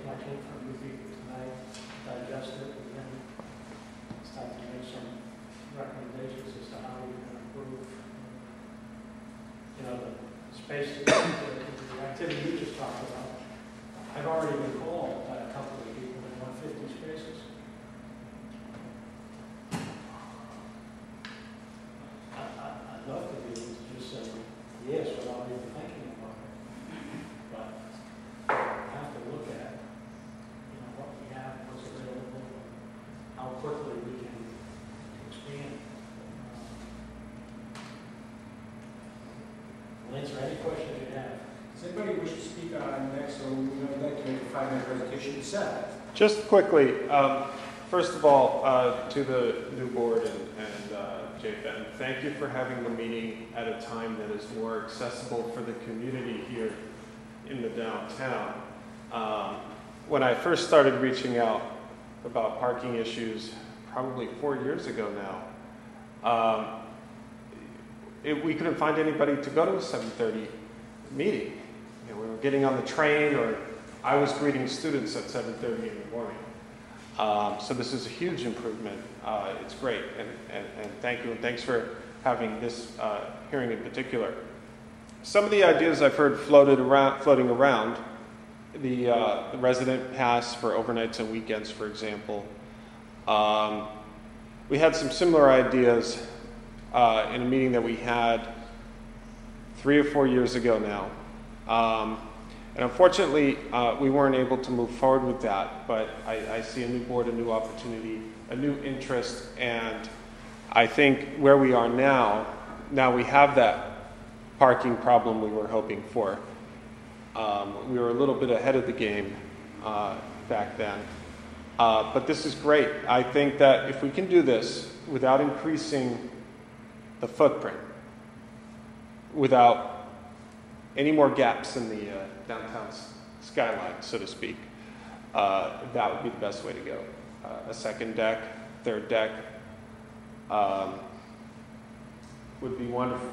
like it from you people tonight, digest it, and then start to make some recommendations as to how we can improve, you know, the space, the activity you just talked about. I've already been called by a couple of people that want 50 spaces. I'd love to be able to just say yes without even thinking about it. But I have to look at, you know, what we have, what's available, how quickly we can expand. Lynn, is there any questions you have? Does anybody wish to speak on next, or would you like to make a 5-minute presentation set? Just quickly, first of all, to the new board and Jay Fenton, thank you for having the meeting at a time that is more accessible for the community here in the downtown. When I first started reaching out about parking issues, probably 4 years ago now, we couldn't find anybody to go to a 7:30 meeting. You know, we were getting on the train, or I was greeting students at 7:30 in the morning. So this is a huge improvement. It's great, and thank you, and thanks for having this hearing in particular. Some of the ideas I've heard floating around, the resident pass for overnights and weekends, for example. We had some similar ideas in a meeting that we had 3 or 4 years ago now. And unfortunately, we weren't able to move forward with that, but I see a new board, a new opportunity, a new interest, and I think where we are now we have that parking problem we were hoping for. We were a little bit ahead of the game back then. But this is great. I think that if we can do this without increasing the footprint, without any more gaps in the downtown skyline, so to speak, that would be the best way to go. A second deck, third deck would be wonderful.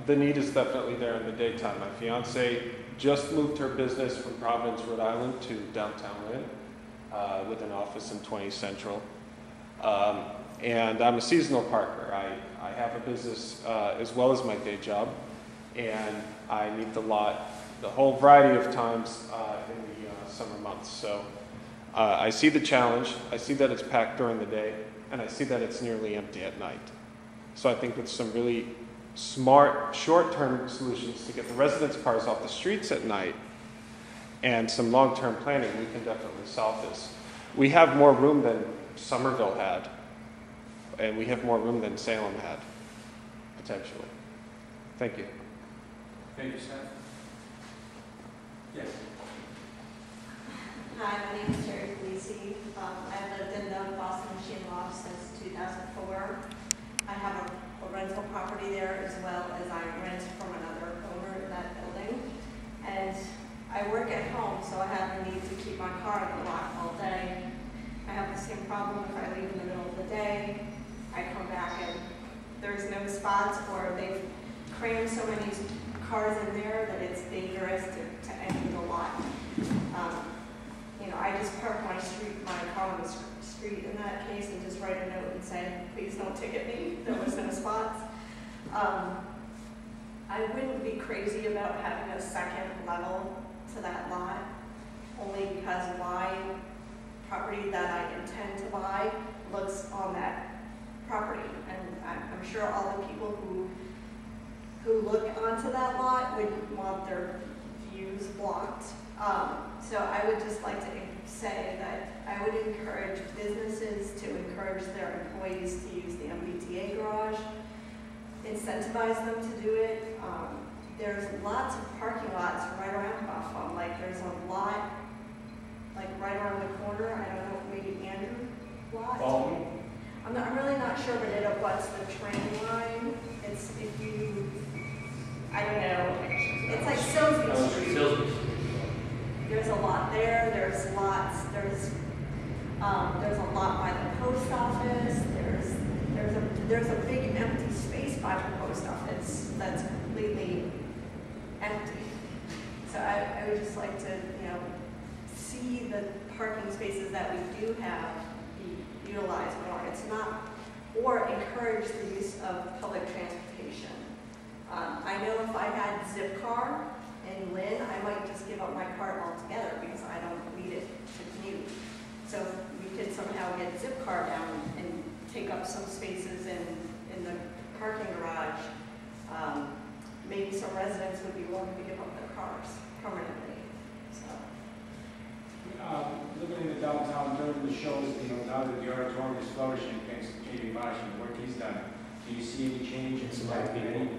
The need is definitely there in the daytime. My fiance just moved her business from Providence, Rhode Island to downtown Lynn with an office in 20 Central. And I'm a seasonal parker. I have a business as well as my day job, and I need the lot the whole variety of times in the summer months. So I see the challenge. I see that it's packed during the day, and I see that it's nearly empty at night. So I think with some really smart, short-term solutions to get the residents' cars off the streets at night and some long-term planning, we can definitely solve this. We have more room than Somerville had, and we have more room than Salem had, potentially. Thank you. Thank you, Seth. Yes. Hi, my name is Terry Felici. I've lived in the Boston Machine Loft since 2004. I have a rental property there, as well as I rent from another owner in that building. And I work at home, so I have the need to keep my car in the lot all day. I have the same problem if I leave in the middle of the day. I come back and there's no spots, or they've crammed so many cars in there that it's dangerous to enter the lot. You know, I just park my car on the street in that case and just write a note and say, please don't ticket me, there was no spots. I wouldn't be crazy about having a second level to that lot, only because my property that I intend to buy looks on that property, and I'm sure all the people who look onto that lot would want their views blocked. So I would just like to say that I would encourage businesses to encourage their employees to use the MBTA garage, incentivize them to do it. There's lots of parking lots right around Buffalo. Like there's a lot, like right around the corner. I don't know, maybe Andrew lot. I'm really not sure, but it abuts the train line. It's I don't know. It's like Silsby Street. There's a lot there. There's a lot by the post office. There's a big empty space by the post office that's completely empty. So I would just like to, you know, see see the parking spaces that we do have be utilized more. It's not, or encourage the use of public transportation. I know if I had Zipcar in Lynn, I might just give up my car altogether because I don't need it to commute. So if we could somehow get Zipcar down and take up some spaces in the parking garage, maybe some residents would be willing to give up their cars permanently. So. Living in the downtown during the shows, now that the auditorium is flourishing, thanks to Jamie Marsh and the work he's done, do you see any change in It's a lot of people. You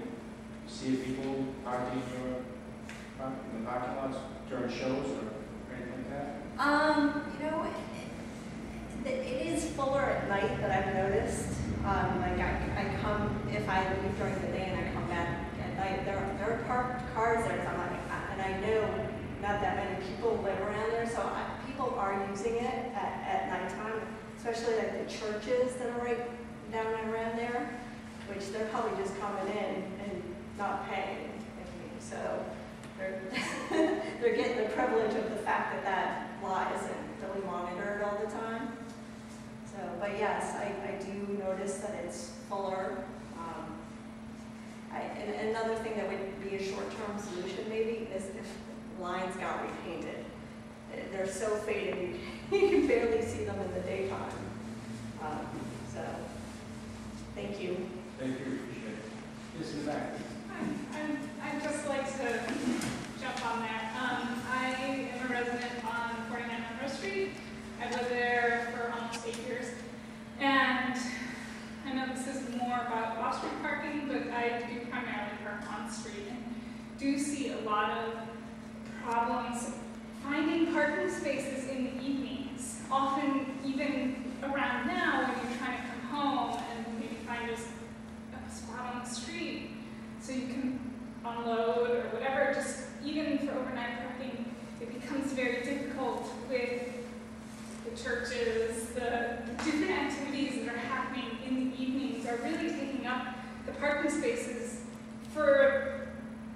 see people parking in the parking lots during shows or anything like that? It is fuller at night that I've noticed. Like I come, if I leave during the day and I come back at night, there are parked cars there, so I'm like, and I know not that many people live around there, so people are using it at nighttime, especially like the churches that are right down around there, which they're probably just coming in and not paying. So they're getting the privilege of the fact that that lot isn't really monitored all the time. So, but yes, I do notice that it's fuller. And another thing that would be a short-term solution maybe is if lines got repainted. They're so faded, you can barely see them in the daytime. So, thank you. Thank you, appreciate it. This is back. I'd just like to jump on that. I am a resident on 49 Monroe Street. I've lived there for almost 8 years. And I know this is more about off-street parking, but I do primarily park on street and do see a lot of problems finding parking spaces in the evenings. Often, even around now, when you're trying to come home and maybe find just a spot on the street so you can unload or whatever, just even for overnight parking, it becomes very difficult with the churches, the different activities that are happening in the evenings are really taking up the parking spaces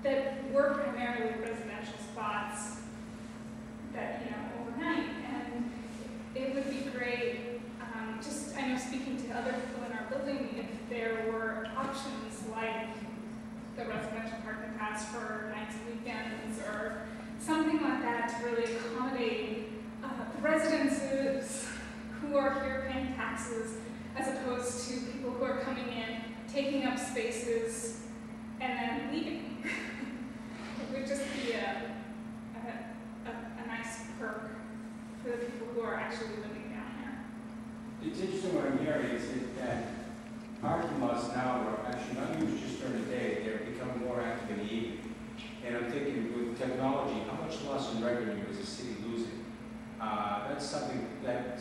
that were primarily residential spots that, overnight. And it would be great, I know speaking to other people in our building, if there were options like the residential parking pass for nights and weekends or something like that to really accommodate residences who are here paying taxes as opposed to people who are coming in, taking up spaces, and then leaving. It would just be a nice perk for the people who are actually living down here. It's interesting what I'm hearing is that parking lots now are actually not used just during the day, they're becoming more active in the evening. And I'm thinking with technology, how much loss in revenue is the city losing? That's something that,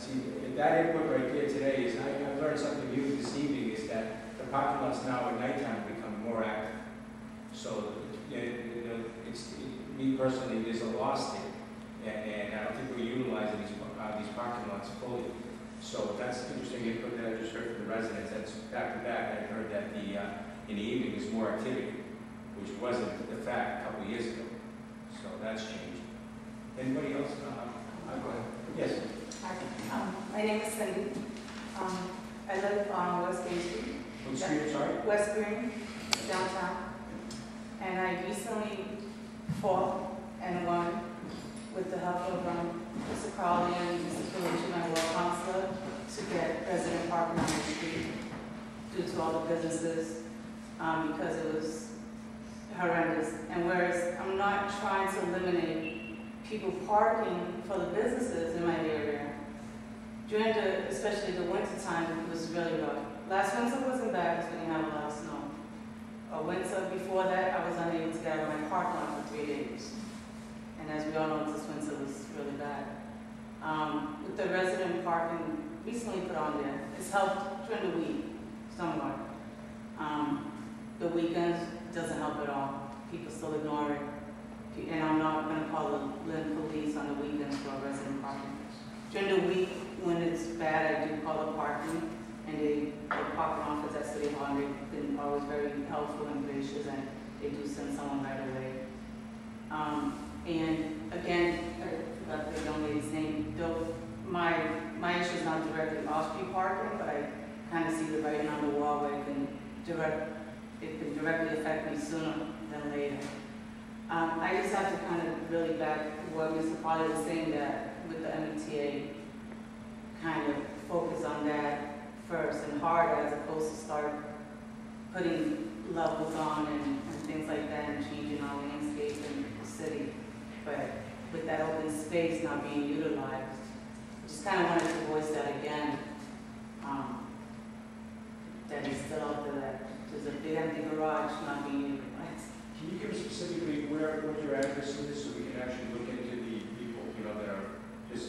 that input right there today is, I learned something new this evening, is that the parking lots now at nighttime become more active. So, me personally, there's a loss there, and I don't think we're utilizing these parking lots fully. So that's interesting input that I just heard from the residents. That's back to back. I heard that in the evening there's more activity, which wasn't the fact a couple of years ago. So that's changed. Anybody else? Go ahead. Yes. Hi. My name is Cindy. I live on West Green Street. What street, sorry? West Green, downtown. And I recently fought and won with the help of Mr. Crowley and Mr. Phillips, my law counselor, to get resident parking on the street due to all the businesses because it was horrendous. And whereas I'm not trying to eliminate people parking for the businesses in my area, during especially the winter time, it was really rough. Last winter wasn't bad because we didn't have a lot of snow. A winter before that, I was unable to get out of my parking lot for 3 days. And as we all know, this winter was really bad. With the resident parking recently put on there, it's helped during the week somewhat. The weekends doesn't help at all. People still ignore it. And I'm not going to call the Lynn police on the weekends for resident parking. During the week, when it's bad, I do call the parking, and the parking office at City Hall, and they've been always very helpful and gracious, and they do send someone right away. And again, I forgot the young lady's name. off-street parking, but I kind of see the writing on the wall where it can directly affect me sooner than later. I just have to kind of really back what Mr. Polley was saying, that with the MBTA, kind of focus on that first and harder as opposed to start putting levels on and things like that and changing our landscape in the city. But with that open space not being utilized, just kind of wanted to voice that again, that is still out there, that there's a big empty garage not being utilized. Can you give us specifically what your address is, so we can actually look into the people, that are just,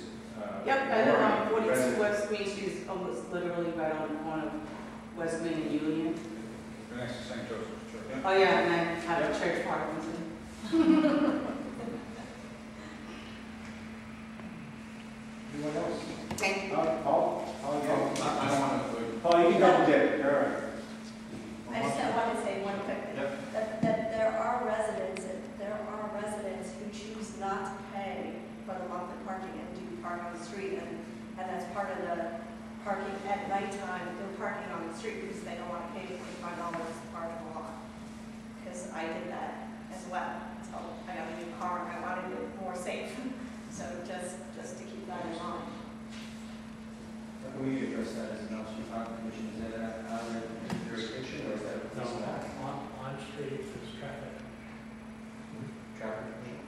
Yep, I live on 42 residents? West Green, she's almost literally right on the corner of West Green and Union. The next to St. Joseph's Church. Yeah. Oh yeah, and I have a church Parkinson. Anyone else? Thank you. Paul? Paul, I don't want to. Paul, you can double dip, all right. I just want to say one quick thing. Yep. That there are residents who choose not to pay for the monthly parking and do park on the street, and that's part of the parking at nighttime. They're parking on the street because they don't want to pay $45 to park in the lot. Because I did that as well. So I got a new car and I wanted it more safe. So just to keep that in mind. We address that as an off-street parking commission. Is that out of jurisdiction or is that? No, on street, there's traffic. Traffic commission?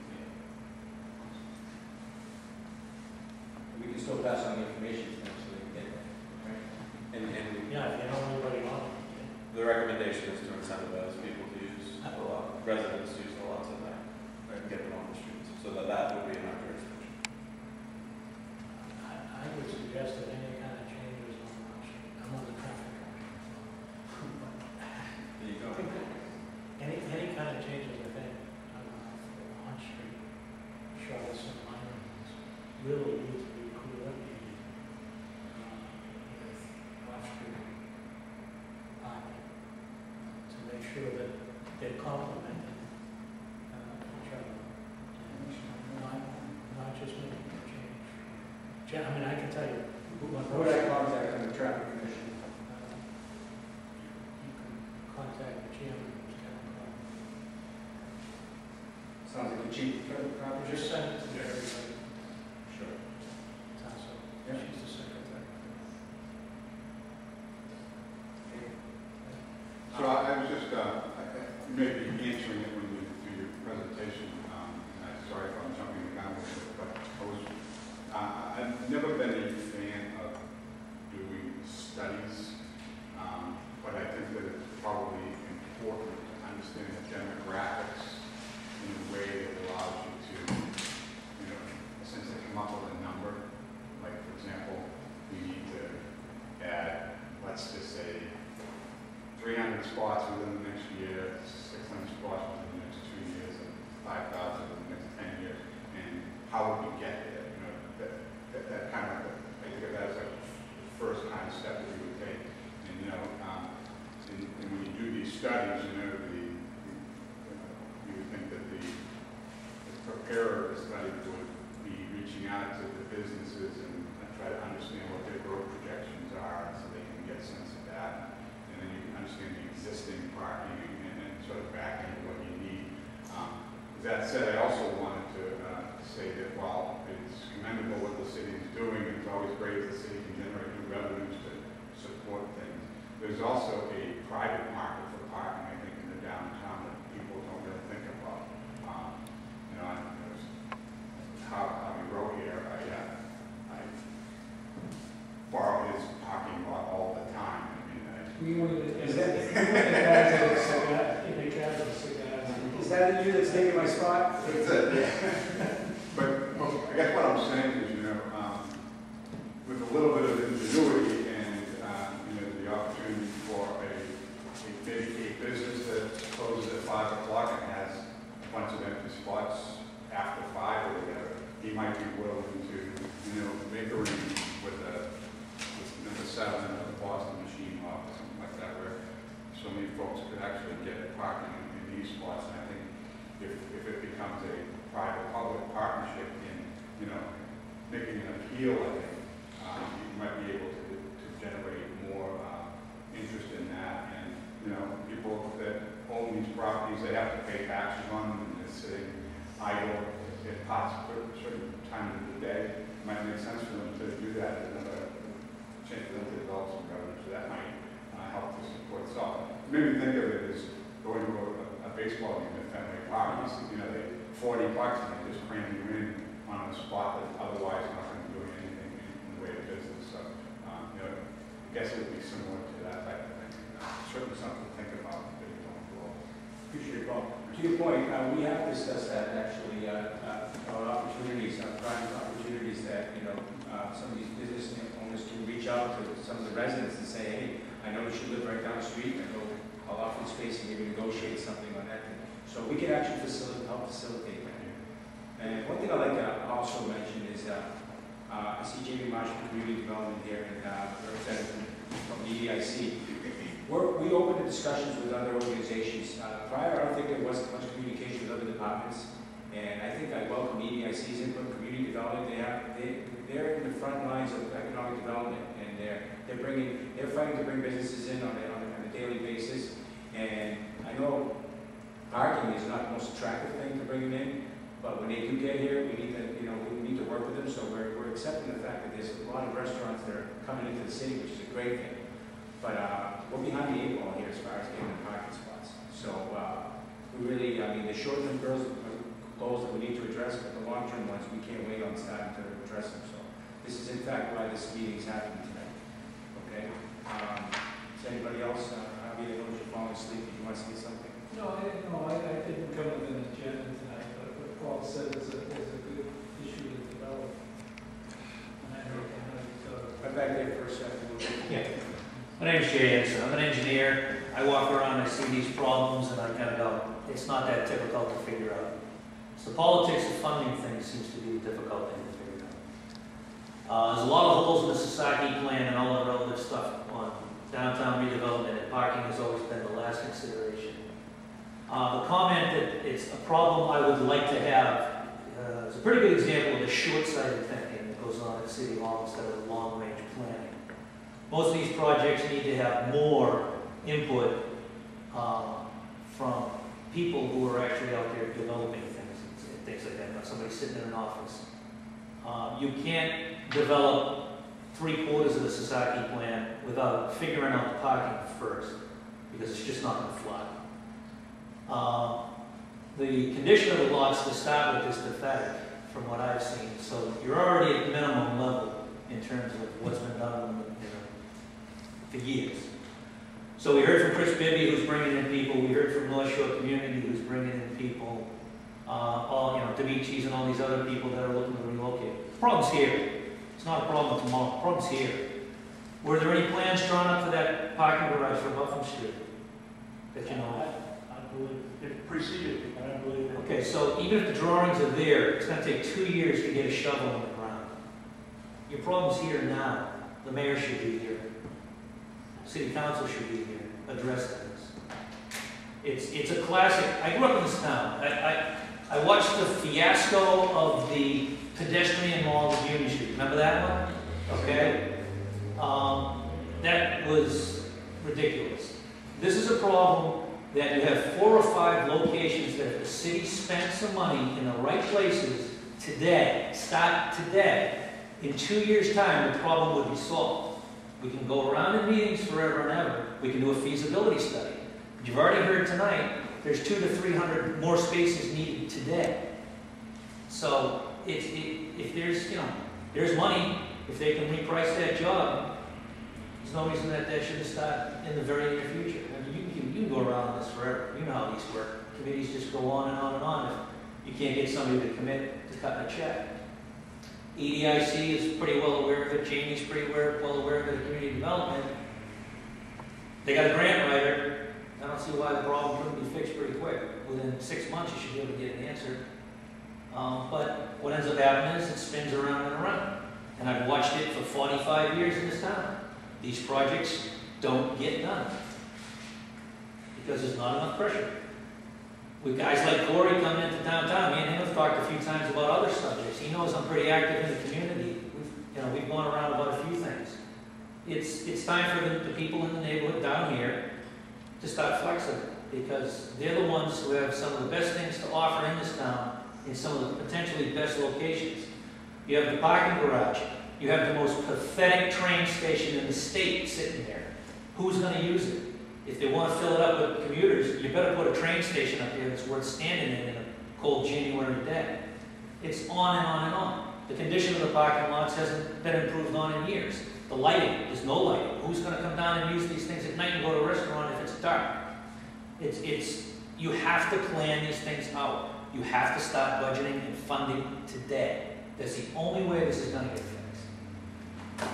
We can still pass on the information to them so they can get that, right? And Yeah, if you know anybody on it. the recommendation is to incentivize people to use the lot, residents to use the lots at night, right, and get them on the streets, so that would be in our jurisdiction. I would suggest that any kind of changes on street, I'm on the traffic. There you go. Any kind of changes, I think, on street, short of some minor ones, really need to be coordinated with off-street parking to make sure that they're complementing each other. Not just making a change. I mean, I can tell you, Who would I contact on the traffic commission? you can contact the chairman of this town. Sounds like the chief of the property. Just send it to everybody. Sure. Tasso, Yeah. she's the secretary. So I was just, maybe answering it when you do your presentation, and I'm sorry if I'm jumping the gun a little bit, but I've never been a fan of doing studies, but I think that it's probably important to understand the demographics in a way that allows you to, essentially come up with a number. Like, for example, we need to add, let's just say, 300 spots within the next year, 600 spots within the next 2 years, and 5,000 within the next 10 years. And how would we get there? That kind of, I think of that as like the first kind of step that we would take. And, and when you do these studies, you would think that the preparer of the study would be reaching out to the businesses and try to understand what their growth projections are so they can get a sense of that. And then you can understand the existing parking and then sort of back into what you need. That said, I also wanted to say that while it's commendable what the city is doing, it's always great if the city can generate new revenues to support things. There's also a private market for parking, I think, in the downtown that people don't really think about. How we wrote here, I borrow his parking lot all the time. Is that the you that's taking my spot? That's it. But I guess what I'm saying is, with a little bit of ingenuity and, the opportunity for maybe a business that closes at 5 o'clock and has a bunch of empty spots after 5 or whatever, he might be willing to, make arrangements with number 7 of the Boston Machine Hall or something like that, where so many folks could actually get parking in these spots. And I think if it becomes a private-public partnership in, making an appeal, I think, you might be able to at parts at a certain time of the day, it might make sense for them to do that, and another chance for them to develop some revenue, so that might help to support. So maybe think of it as going to a baseball game at Fenway Park. You know, they $40 and they just cram you in on a spot that otherwise not going to be doing anything in the way of business. So, you know, I guess it would be similar to that type of thing. Certainly something to think about maybe going forward. Appreciate it, Paul. To your point, we have discussed that actually, opportunities, private opportunities that, you know, some of these business owners can reach out to some of the residents and say, hey, I noticed you live right down the street, and I'll offer you space and maybe negotiate something on that thing. So we can actually help facilitate that. And one thing I'd like to also mention is, I see Jamie Marsh from Community Development here, and representative from the EDIC. We opened the discussions with other organizations. Prior, I don't think there was much communication with other departments, and I think I welcome EDIC's input, community development. They're in the front lines of economic development, and they're fighting to bring businesses in on a daily basis. And I know parking is not the most attractive thing to bring them in, but when they do get here, we need to work with them. So we're accepting the fact that there's a lot of restaurants that are coming into the city, which is a great thing. But we're behind the 8 ball here as far as getting the parking spots. So we really, I mean, the short-term goals that we need to address, but the long-term ones, we can't wait on starting to address them. So this is in fact why this meeting is happening tonight. Okay? Is anybody else? Javier, I know you're falling asleep. Do you want to say something? No, I didn't come with an agenda tonight, but what Paul said is a good issue to develop. And I Right back there for a second. Yeah. My name is Jay Henson. I'm an engineer. I walk around, I see these problems, and I kind of go, it's not that difficult to figure out. So the politics of funding things seems to be a difficult thing to figure out. There's a lot of holes in the Sasaki plan and all the relevant stuff on downtown redevelopment, and parking has always been the last consideration. The comment that it's a problem I would like to have is a pretty good example of the short-sighted thinking that goes on at City Hall instead of long-range planning. Most of these projects need to have more input from people who are actually out there developing things and things like that, not somebody sitting in an office. You can't develop 3/4 of the Sasaki plan without figuring out the parking first, because it's just not going to fly. The condition of the lots to start with is pathetic from what I've seen, so you're already at minimum level in terms of what's been done for years. So we heard from Chris Bibby, who's bringing in people. We heard from North Shore Community, who's bringing in people. Demici's and all these other people that are looking to relocate. The problem's here. It's not a problem tomorrow. The problem's here. Were there any plans drawn up for that parking garage for Buffalo Street that you know? I believe it preceded me, but I believe it. Okay, so even if the drawings are there, it's going to take 2 years to get a shovel in the ground. Your problem's here now. The mayor should be here. City council should be here addressing this. It's a classic. I grew up in this town. I watched the fiasco of the pedestrian mall of Union Street. Remember that one? Okay. That was ridiculous. This is a problem that you have 4 or 5 locations that if the city spent some money in the right places today, start today, in 2 years' time, the problem would be solved. We can go around in meetings forever and ever. We can do a feasibility study. But you've already heard tonight, there's 200 to 300 more spaces needed today. So if there's money, if they can reprice that job, there's no reason that shouldn't start in the very near future. I mean, you can go around this forever. You know how these work. Committees just go on and on and on if you can't get somebody to commit to cutting a check. EDIC is pretty well aware of it. Jamie's pretty well aware of it, community development. They got a grant writer. I don't see why the problem couldn't be fixed pretty quick. Within 6 months, you should be able to get an answer. But what ends up happening is it spins around and around. And I've watched it for 45 years in this town. These projects don't get done because there's not enough pressure. With guys like Corey coming into downtown, me and him have talked a few times about other subjects. He knows I'm pretty active in the community. We've gone around about a few things. It's time for the people in the neighborhood down here to start flexing, because they're the ones who have some of the best things to offer in this town, in some of the potentially best locations. You have the parking garage. You have the most pathetic train station in the state sitting there. Who's going to use it? If they want to fill it up with commuters, you better put a train station up there that's worth standing in a cold January day. It's on and on and on. The condition of the parking lots hasn't been improved on in years. The lighting, there's no lighting. Who's going to come down and use these things at night and go to a restaurant if it's dark? You have to plan these things out. You have to start budgeting and funding today. That's the only way this is going to get fixed.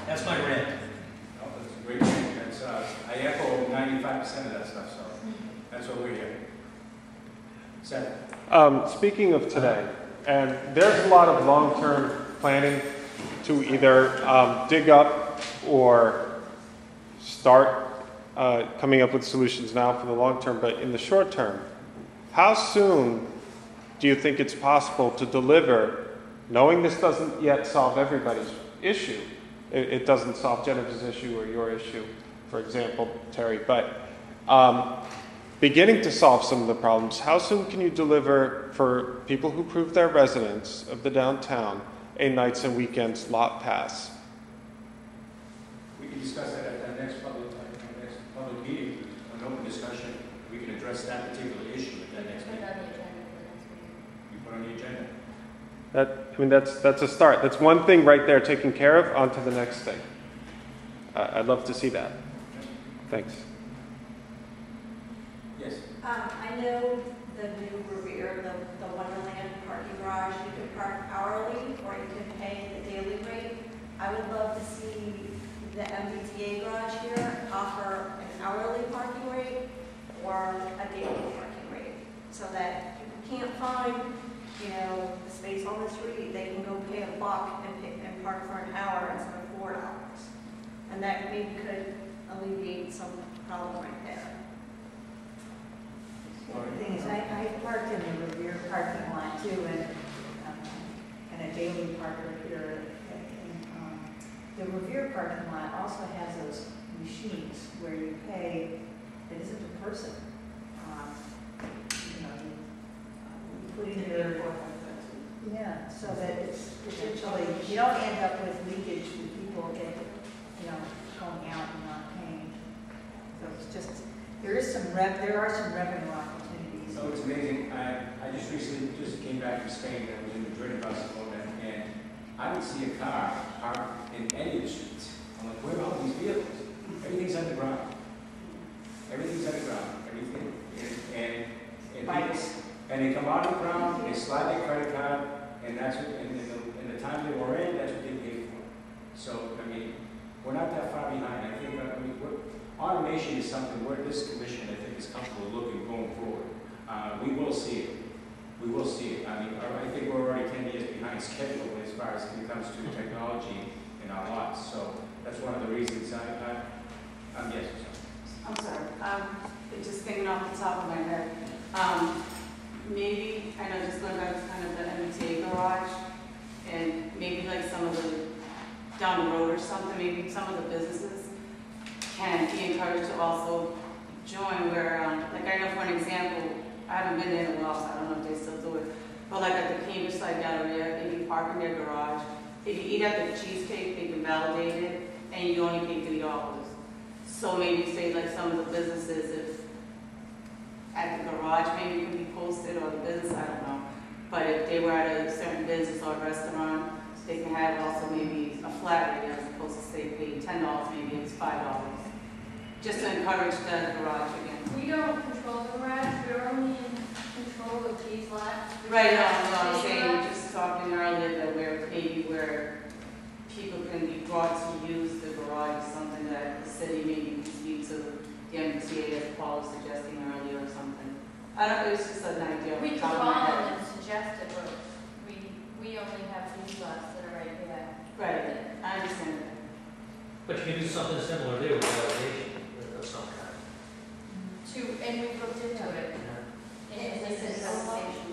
That's my rant. No, that's a great thing. That's, I echo 95% of that stuff, so that's what we're here. Seth? Speaking of today, and there's a lot of long-term planning to either dig up or start coming up with solutions now for the long term, but in the short term, how soon do you think it's possible to deliver, knowing this doesn't yet solve everybody's issue? It doesn't solve Jennifer's issue or your issue, for example, Terry, but beginning to solve some of the problems, how soon can you deliver for people who prove they're residents of the downtown a nights and weekends lot pass? We can discuss that at the next public meeting, an open discussion. We can address that particular issue at that next meeting. You put on the agenda. That's a start. That's one thing right there taken care of. On to the next thing. I'd love to see that. Thanks. Yes. I know the new Revere, the Wonderland parking garage, you can park hourly or you can pay the daily rate. I would love to see the MBTA garage here offer an hourly parking rate or a daily parking rate, so that people can't find, the space on the street, they can go pay $1 and park for an hour instead of $4. And that maybe could alleviate some problem right there. The thing is, I parked in the Revere parking lot too, and a daily parker here. The Revere parking lot also has those machines where you pay, it isn't a person. You put in your, yeah, so that it's potentially, you don't end up with leakage with people that, going out and not paying. So it's just, there are some revenue opportunities. So it's amazing. I just recently came back from Spain. I was in Madrid about Barcelona, and I would see a car parked in any of the streets. I'm like, where are all these vehicles? Everything's underground. Everything's underground. Everything. And they come out of the ground, they slide their credit card, and that's what, and the time they were in, that's what they paid for. So, we're not that far behind. I think, automation is something where this commission, I think, is comfortable looking going forward. We will see it. We will see it. I think we're already 10 years behind schedule as far as it comes to technology in our lots. So that's one of the reasons yes. I'm sorry. Just thinking off the top of my head. Maybe, I know, just going back to kind of the MBTA garage, and maybe like some of the, down the road or something, maybe some of the businesses can be encouraged to also join where, like I know for an example, I haven't been there in a while, so I don't know if they still do it, but like at the Cambridge Side Galleria, if you park in their garage, if you eat at the cheesecake, they can validate it, and you only pay $3. So maybe say like some of the businesses, if at the garage maybe it can be posted, or the business, I don't know, but if they were at a certain business or restaurant, they can have also maybe a flat rate as opposed to say pay $10, maybe it's $5. Just to encourage the garage again. We don't control the garage, we're only in control of these lots. Right, no, I'm saying, just talking earlier that where people can be brought to use the garage is something that the city maybe can speak to the MBTA as Paul was suggesting earlier or something. I don't know, it's just an idea. We can call them and suggest it, but we only have these lots that are right there. Right, I understand that. But you can do something similar there with validation of some kind. And we looked into it. And this is validation.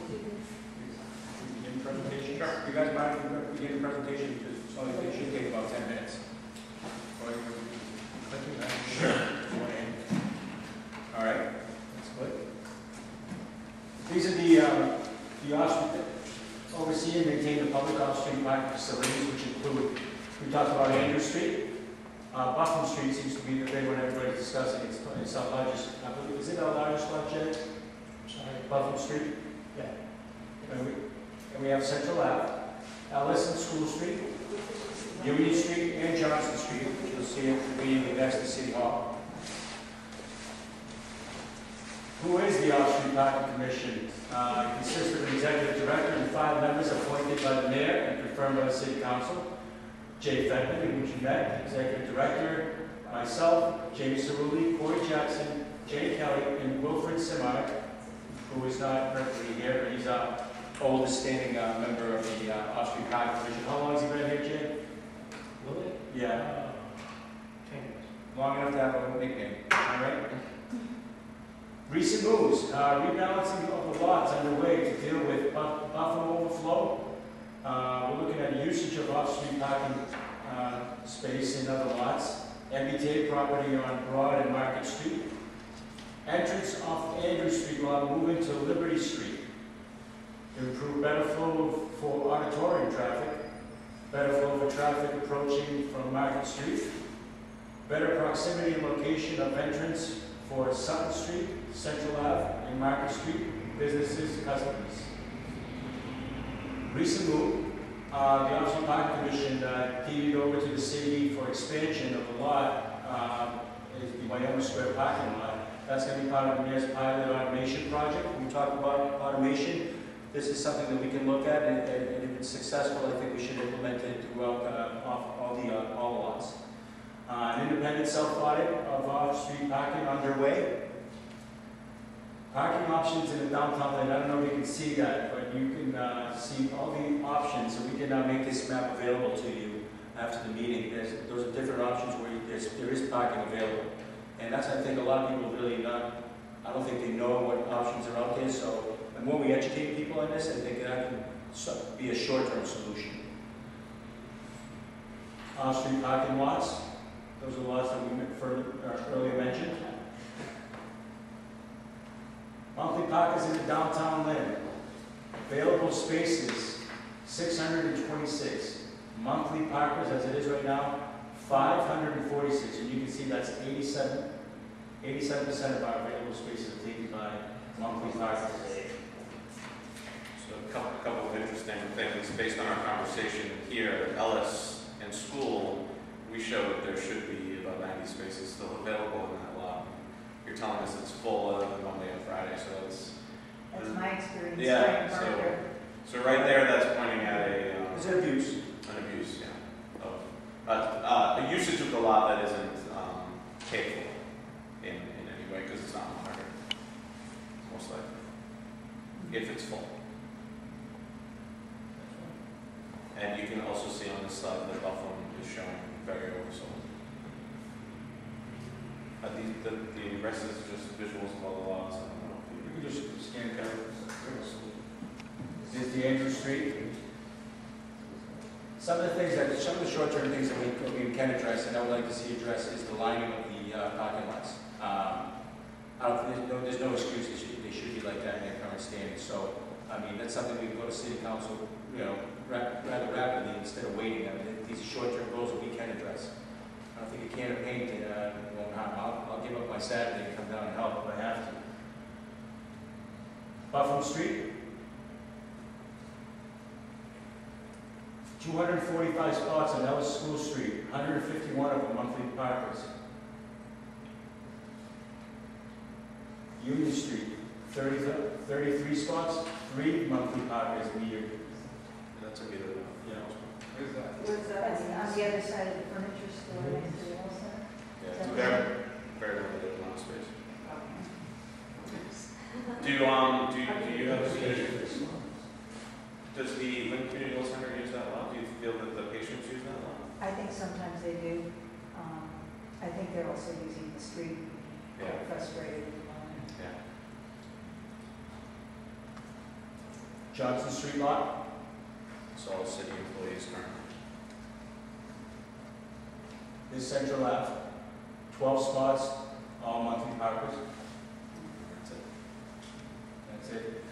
Begin the presentation. Sure. You guys mind if we begin the presentation? It should take about 10 minutes. Sure. All right. That's good. These are the oversee and maintain the public off-street parking facilities, which include, we talked about Andrew Street. Buffalo Street seems to be the big one everybody's discussing. It's our largest, I believe, is it our largest lot, Jay? Sorry. Buffalo Street? Yeah. And we have Central Ave, Ellis and School Street, Union Street, and Johnson Street, which you'll see it being next to City Hall. Who is the Off-Street Parking Commission? It consists of an executive director and 5 members appointed by the mayor and confirmed by the city council. Jay Fenton, which you met, executive director, myself, Jamie Cerulli, Corey Jackson, Jay Kelly, and Wilfred Simard, who is not currently here, but he's our oldest standing member of the Off-Street Parking Commission. How long has he been here, Jay? Will it? Yeah. 10 years. Long enough to have a nickname, all right? Recent moves, rebalancing of the lots underway to deal with buffer overflow. We're looking at usage of off-street parking space in other lots. MBTA property on Broad and Market Street. Entrance off Andrew Street lot moving to Liberty Street. To improve better flow for auditorium traffic. Better flow for traffic approaching from Market Street. Better proximity and location of entrance for Sutton Street, Central Ave, and Market Street, businesses, customers. Recent move, the Off-Street Parking Commission deeded over to the city for expansion of the lot, is the Wyoming Square parking lot. That's going to be part of the mayor's pilot automation project. When we talk about automation, this is something that we can look at, and if it's successful, I think we should implement it throughout all the lots. An independent self-audit of off-street parking underway. Parking options in the downtown lane, I don't know if you can see that, but you can see all the options, so we can make this map available to you after the meeting. Those are different options where there is parking available. And that's, I think, a lot of people really not, I don't think they know what options are out there, so the more we educate people on this, I think that can be a short-term solution. Off-street parking lots. Those are the lots that we earlier mentioned. Monthly parkers in the downtown Lynn. Available spaces, 626. Monthly parkers, as it is right now, 546. And you can see that's 87% of our available spaces are taken by monthly parkers. So a couple of interesting things based on our conversation here at Ellis and school. We showed there should be about 90 spaces still available in that lot. You're telling us it's full other than Monday and Friday, so it's... That's my experience. Yeah, so right there, that's pointing at Is it abuse? an abuse, yeah, of a usage of the lot that isn't paid for in any way, because it's not monitored, most likely, if it's full. And you can also see on this slide that Buffalo is showing very oversold. The rest is just visuals of all the lots. I don't know if You can just scan code. This is the Andrew Street. Some of the short-term things that we can address, and I would like to see addressed, is the lining of the parking lots. There's no excuse. They should be like that in their current standing. So, I mean, that's something we can go to City Council, rather rapidly instead of waiting. I mean, these are short-term goals that we can address. I don't think a can of paint won't harm. I'll give up my Saturday and come down and help if I have to. Buffalo Street. 245 spots on Ellis School Street, 151 of them monthly parkers. Union Street, 33 spots, 3 monthly parkers a year. that's a good enough. Where's that? Where's that? On the other side of the furniture store next to the wall center? Yeah, it's very, very limited amount of space. Do you have does the Lynn Community Health Center use that lot? Do you feel that the patients use that lot? I think sometimes they do. I think they're also using the street. Yeah. They're frustrated at the moment. Yeah. Johnson Street lot, It's all city employees currently. this Central Ave, 12 spots, all monthly parkers. That's it. That's it.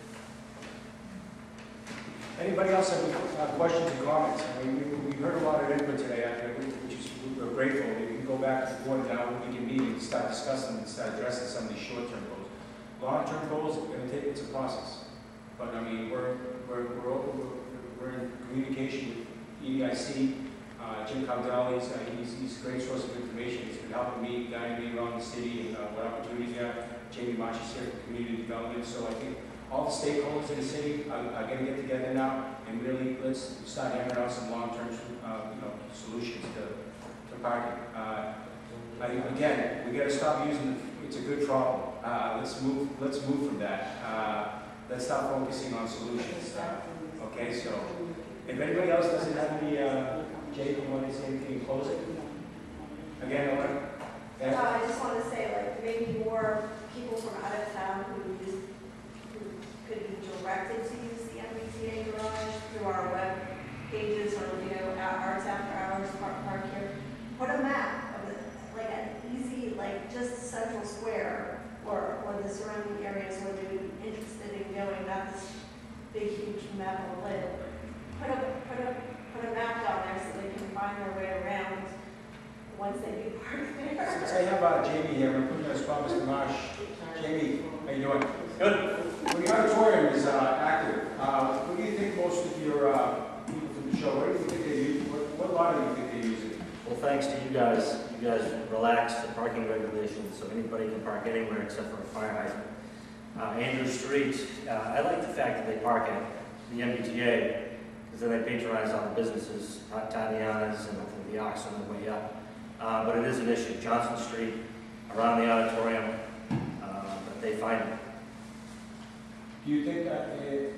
Anybody else have any questions or comments? I mean, we heard a lot of input today, which is, we're grateful. We can go back to the board now, we can meet and start discussing and start addressing some of these short-term goals. Long-term goals, it's a process. But I mean, we're in communication with EDIC. Jim Caldwell, he's a great source of information. He's been helping me, guiding me around the city and what opportunities we have. Jamie Marchis here for community development. So I think all the stakeholders in the city are going to get together now and really let's start hammering out some long-term solutions to parking. Again, we got to stop using it's a good problem. Let's move from that. Let's stop focusing on solutions. Okay, so if anybody else doesn't have any, Jay, you want to say anything in closing? Again, I want to. I just want to say, like, maybe more people from out of town who could be directed to use the MBTA garage through our web pages or, hours after hours, park here. Put a map of it, like an easy, like just Central Square or the surrounding areas where they would be interested in going, not this big, huge map of the lake. Put a map down there so they can find their way around once they do park there. Since I have Jamie here, we're putting a spot, Mr. Marsh. Jamie, how you doing? Good. When the auditorium is active, what do you think most of your people from the show, what do you think they use? What lot do you think they use it? Well, thanks to you guys relaxed the parking regulations, so anybody can park anywhere except for a fire hydrant. Andrew Street, I like the fact that they park at the MBTA, because then they patronize all the businesses, Tatiana's and I think the Ox on the way up. But it is an issue. Johnson Street, around the auditorium, but they find it. Do you think,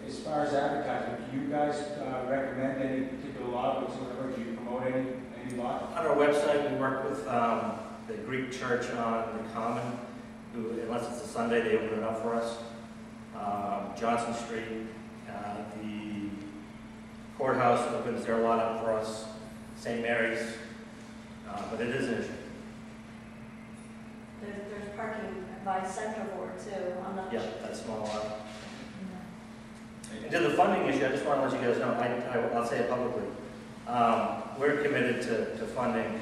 as far as advertising, do you guys recommend any particular lot whatsoever? Do you promote any lot? On our website, we work with the Greek church on the Common, who, unless it's a Sunday, they open it up for us. Johnson Street, the courthouse opens their lot up for us. St. Mary's, but it is an issue. There's parking by Central Board too. I'm not Yeah, sure. that's small lot. And to the funding issue, I just want to let you guys know, I'll say it publicly. We're committed to funding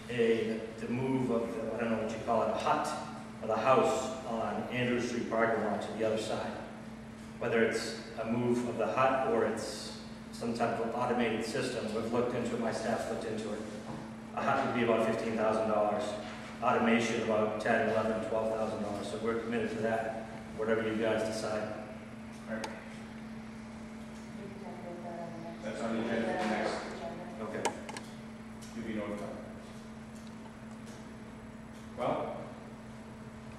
the move of, I don't know what you call it, a hut or the house on Andrew Street parking lot to the other side. Whether it's a move of the hut or it's some type of automated system, we've looked into it, my staff's looked into it. A hut would be about $15,000. Automation about $10,000, $11,000, $12,000. So we're committed to that, whatever you guys decide. Right. That's on the agenda for next. Okay. You'll be notified. Well,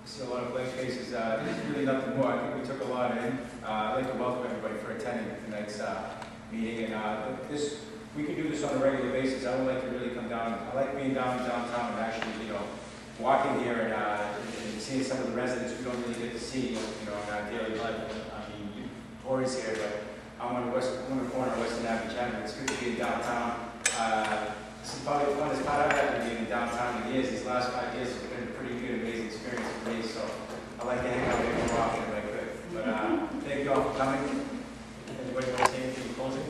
I see a lot of blank faces. There's really nothing more. I think we took a lot in. I'd like to welcome everybody for attending tonight's meeting. And we can do this on a regular basis. I would like to really come down. I like being downtown and actually, walking here and seeing some of the residents we don't really get to see, in our daily life. I mean, Tori's here, but I'm on the corner of Western Avenue, Chapman. It's good to be in downtown. This is probably the funnest part I've had to be in downtown in years. These last 5 years have been a pretty good, amazing experience for me. So I like to hang out here more often if I could. But thank you all for coming. Anybody want to say anything in closing?